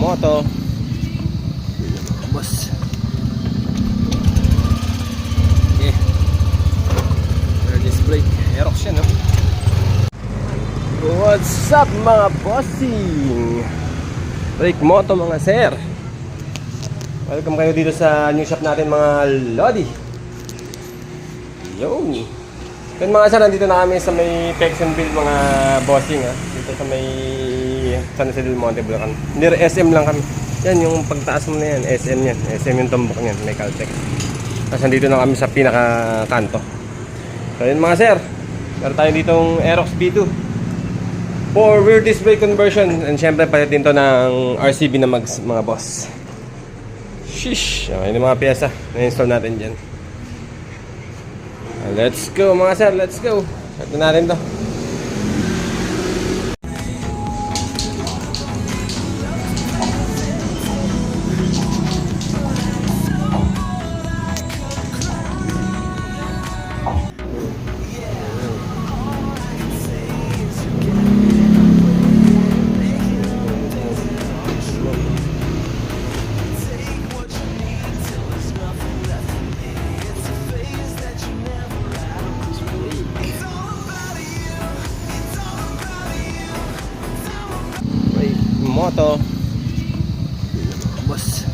moto. Boss. Okay. Rear disc brake. Aerox yan, no? What's up mga bossing? Brake moto mga sir. Welcome kayo dito sa new shop natin mga lodi. Yo. Then mga sir, nandito na kami sa may Pexenville mga bossing ha. Dito sa may San Jose del Monte, Bulacan. Near SM lang kami. Yan yung pagtaas mo na yan, SM yan. SM yung tumbok niyan, may Caltex. Tapos nandito na kami sa pinaka-kanto. So yun mga sir, meron tayo ditong Aerox B2 for rear disc brake conversion. And syempre palit din to ng RCB na mga boss. Shish! Okay, yung mga pyesa na-install natin dyan. Let's go mga sir, let's go. Start na natin to. Moto. Boss.